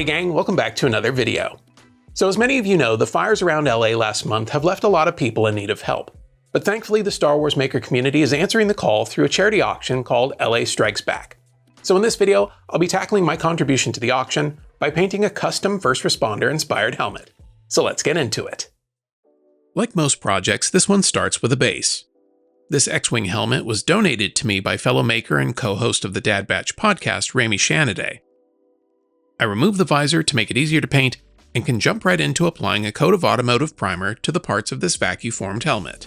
Hey gang, welcome back to another video. So as many of you know, the fires around LA last month have left a lot of people in need of help. But thankfully the Star Wars maker community is answering the call through a charity auction called LA Strikes Back. So in this video, I'll be tackling my contribution to the auction by painting a custom first responder inspired helmet. So let's get into it. Like most projects, this one starts with a base. This X-Wing helmet was donated to me by fellow maker and co-host of the Dad Batch podcast, Rami Shanaday. I removed the visor to make it easier to paint, and can jump right into applying a coat of automotive primer to the parts of this vacuum-formed helmet.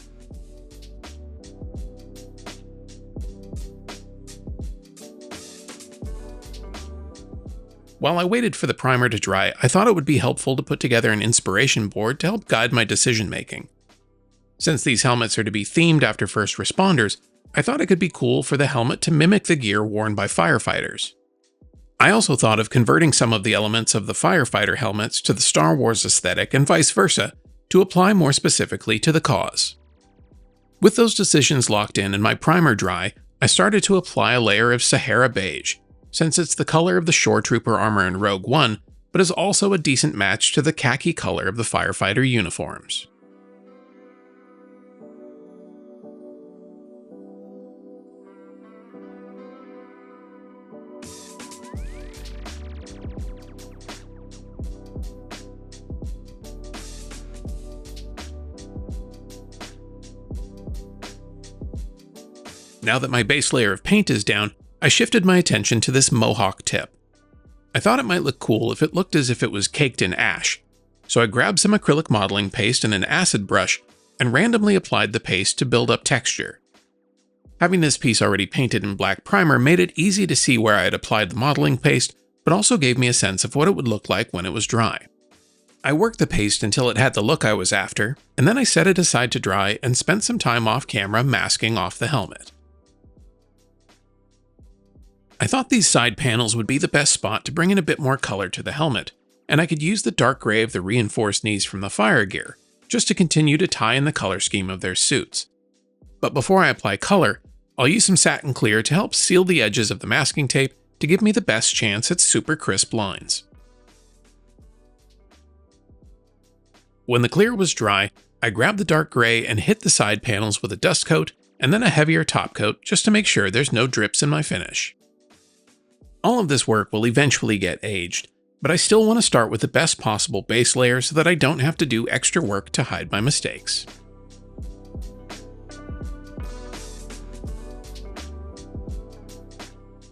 While I waited for the primer to dry, I thought it would be helpful to put together an inspiration board to help guide my decision-making. Since these helmets are to be themed after first responders, I thought it could be cool for the helmet to mimic the gear worn by firefighters. I also thought of converting some of the elements of the firefighter helmets to the Star Wars aesthetic and vice versa, to apply more specifically to the cause. With those decisions locked in and my primer dry, I started to apply a layer of Sahara Beige, since it's the color of the Shore Trooper armor in Rogue One, but is also a decent match to the khaki color of the firefighter uniforms. Now that my base layer of paint is down, I shifted my attention to this mohawk tip. I thought it might look cool if it looked as if it was caked in ash, so I grabbed some acrylic modeling paste and an acid brush and randomly applied the paste to build up texture. Having this piece already painted in black primer made it easy to see where I had applied the modeling paste, but also gave me a sense of what it would look like when it was dry. I worked the paste until it had the look I was after, and then I set it aside to dry and spent some time off camera masking off the helmet. I thought these side panels would be the best spot to bring in a bit more color to the helmet, and I could use the dark gray of the reinforced knees from the fire gear, just to continue to tie in the color scheme of their suits. But before I apply color, I'll use some satin clear to help seal the edges of the masking tape to give me the best chance at super crisp lines. When the clear was dry, I grabbed the dark gray and hit the side panels with a dust coat and then a heavier top coat just to make sure there's no drips in my finish. All of this work will eventually get aged, but I still want to start with the best possible base layer so that I don't have to do extra work to hide my mistakes.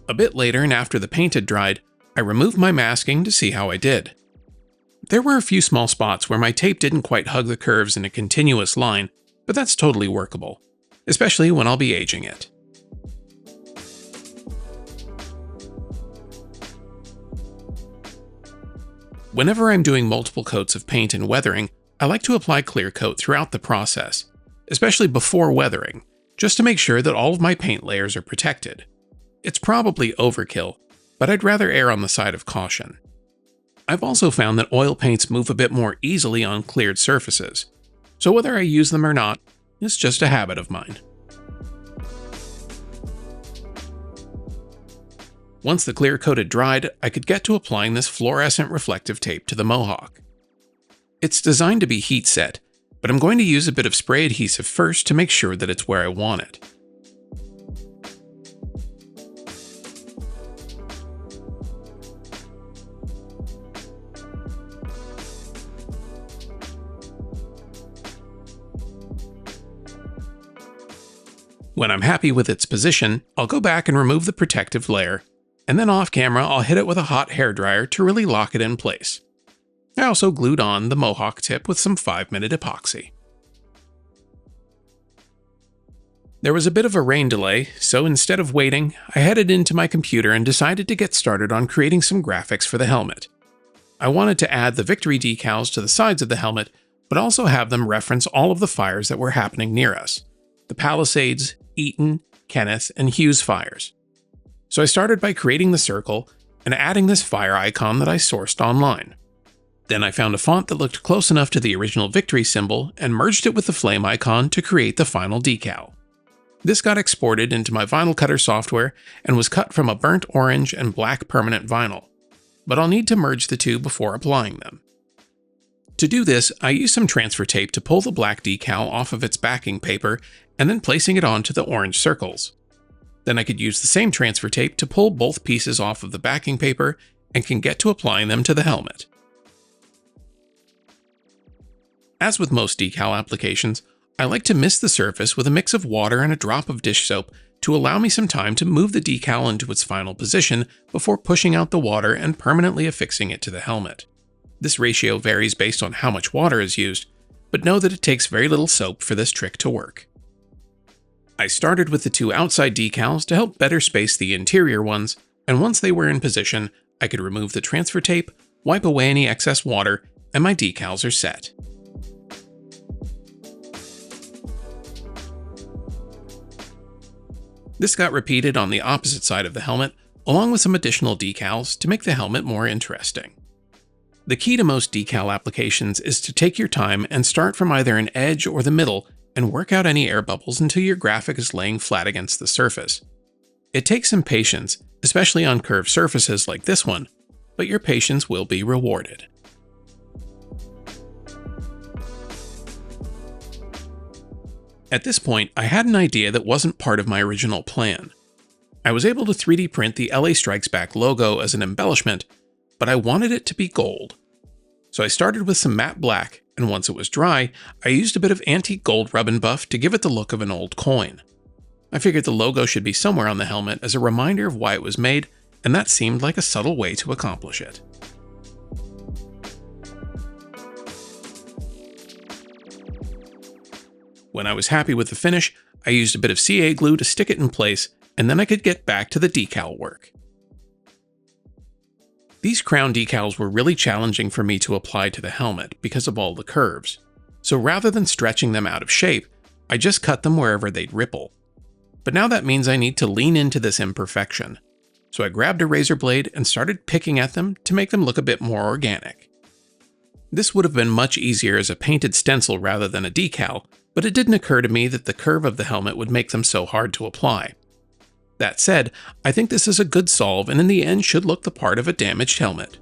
A bit later and after the paint had dried, I removed my masking to see how I did. There were a few small spots where my tape didn't quite hug the curves in a continuous line, but that's totally workable, especially when I'll be aging it. Whenever I'm doing multiple coats of paint and weathering, I like to apply clear coat throughout the process, especially before weathering, just to make sure that all of my paint layers are protected. It's probably overkill, but I'd rather err on the side of caution. I've also found that oil paints move a bit more easily on cleared surfaces, so whether I use them or not, it's just a habit of mine. Once the clear coat had dried, I could get to applying this fluorescent reflective tape to the mohawk. It's designed to be heat set, but I'm going to use a bit of spray adhesive first to make sure that it's where I want it. When I'm happy with its position, I'll go back and remove the protective layer, and then off camera I'll hit it with a hot hairdryer to really lock it in place. I also glued on the mohawk tip with some 5-minute epoxy. There was a bit of a rain delay, so instead of waiting, I headed into my computer and decided to get started on creating some graphics for the helmet. I wanted to add the victory decals to the sides of the helmet, but also have them reference all of the fires that were happening near us: the Palisades, Eaton, Kenneth, and Hughes fires. So I started by creating the circle and adding this fire icon that I sourced online. Then I found a font that looked close enough to the original victory symbol and merged it with the flame icon to create the final decal. This got exported into my Vinyl Cutter software and was cut from a burnt orange and black permanent vinyl. but I'll need to merge the two before applying them. To do this, I use some transfer tape to pull the black decal off of its backing paper and then placing it onto the orange circles. Then I could use the same transfer tape to pull both pieces off of the backing paper and can get to applying them to the helmet. As with most decal applications, I like to mist the surface with a mix of water and a drop of dish soap to allow me some time to move the decal into its final position before pushing out the water and permanently affixing it to the helmet. This ratio varies based on how much water is used, but know that it takes very little soap for this trick to work. I started with the two outside decals to help better space the interior ones, and once they were in position, I could remove the transfer tape, wipe away any excess water, and my decals are set. This got repeated on the opposite side of the helmet, along with some additional decals to make the helmet more interesting. The key to most decal applications is to take your time and start from either an edge or the middle and work out any air bubbles until your graphic is laying flat against the surface. It takes some patience, especially on curved surfaces like this one, but your patience will be rewarded. At this point, I had an idea that wasn't part of my original plan. I was able to 3D print the LA Strikes Back logo as an embellishment, but I wanted it to be gold. So I started with some matte black, and once it was dry, I used a bit of antique gold rub and buff to give it the look of an old coin. I figured the logo should be somewhere on the helmet as a reminder of why it was made, and that seemed like a subtle way to accomplish it. When I was happy with the finish, I used a bit of CA glue to stick it in place, and then I could get back to the decal work. These crown decals were really challenging for me to apply to the helmet because of all the curves, so rather than stretching them out of shape, I just cut them wherever they'd ripple. But now that means I need to lean into this imperfection, so I grabbed a razor blade and started picking at them to make them look a bit more organic. This would have been much easier as a painted stencil rather than a decal, but it didn't occur to me that the curve of the helmet would make them so hard to apply. That said, I think this is a good solve and in the end should look the part of a damaged helmet.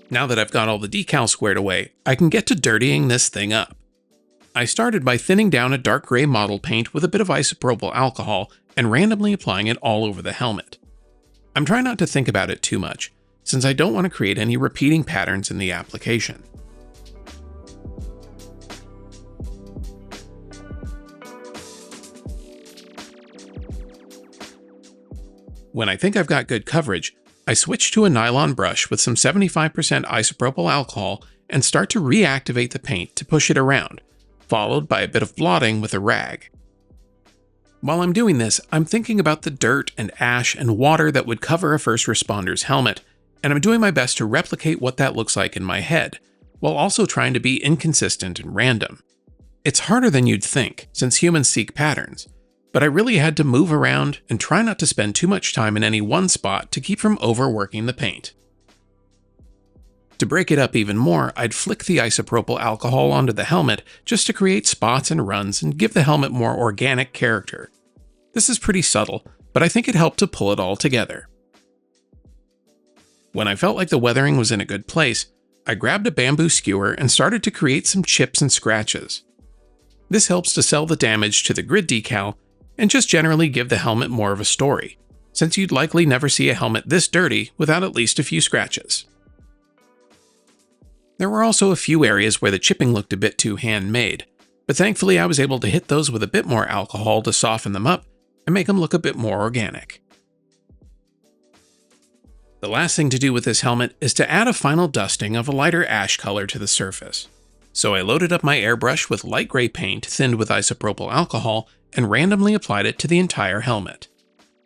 Now that I've got all the decals squared away, I can get to dirtying this thing up. I started by thinning down a dark gray model paint with a bit of isopropyl alcohol and randomly applying it all over the helmet. I'm trying not to think about it too much, since I don't want to create any repeating patterns in the application. When I think I've got good coverage, I switch to a nylon brush with some 75% isopropyl alcohol and start to reactivate the paint to push it around, followed by a bit of blotting with a rag. While I'm doing this, I'm thinking about the dirt and ash and water that would cover a first responder's helmet, and I'm doing my best to replicate what that looks like in my head, while also trying to be inconsistent and random. It's harder than you'd think, since humans seek patterns, but I really had to move around and try not to spend too much time in any one spot to keep from overworking the paint. To break it up even more, I'd flick the isopropyl alcohol onto the helmet just to create spots and runs and give the helmet more organic character. This is pretty subtle, but I think it helped to pull it all together. When I felt like the weathering was in a good place, I grabbed a bamboo skewer and started to create some chips and scratches. This helps to sell the damage to the grid decal and just generally give the helmet more of a story, since you'd likely never see a helmet this dirty without at least a few scratches. There were also a few areas where the chipping looked a bit too handmade, but thankfully I was able to hit those with a bit more alcohol to soften them up and make them look a bit more organic. The last thing to do with this helmet is to add a final dusting of a lighter ash color to the surface. So I loaded up my airbrush with light gray paint thinned with isopropyl alcohol and randomly applied it to the entire helmet.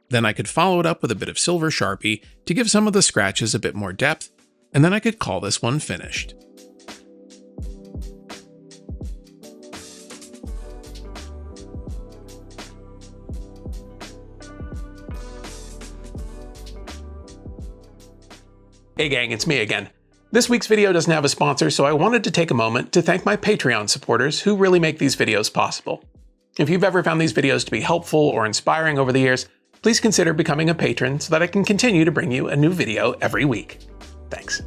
Then I could follow it up with a bit of silver Sharpie to give some of the scratches a bit more depth, and then I could call this one finished. Hey gang, it's me again. This week's video doesn't have a sponsor, so I wanted to take a moment to thank my Patreon supporters who really make these videos possible. If you've ever found these videos to be helpful or inspiring over the years, please consider becoming a patron so that I can continue to bring you a new video every week. Thanks.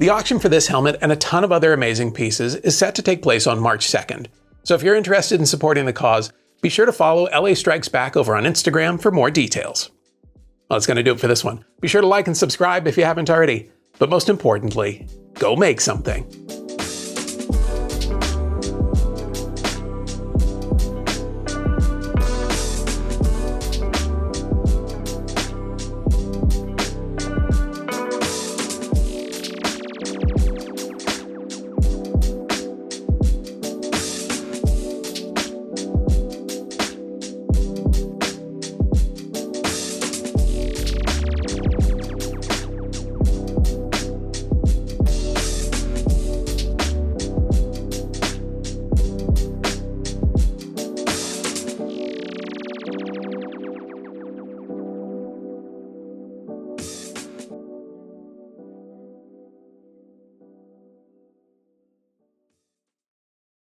The auction for this helmet and a ton of other amazing pieces is set to take place on March 2nd. So if you're interested in supporting the cause, be sure to follow LA Strikes Back over on Instagram for more details. Well, that's going to do it for this one. Be sure to like and subscribe if you haven't already. But most importantly, go make something.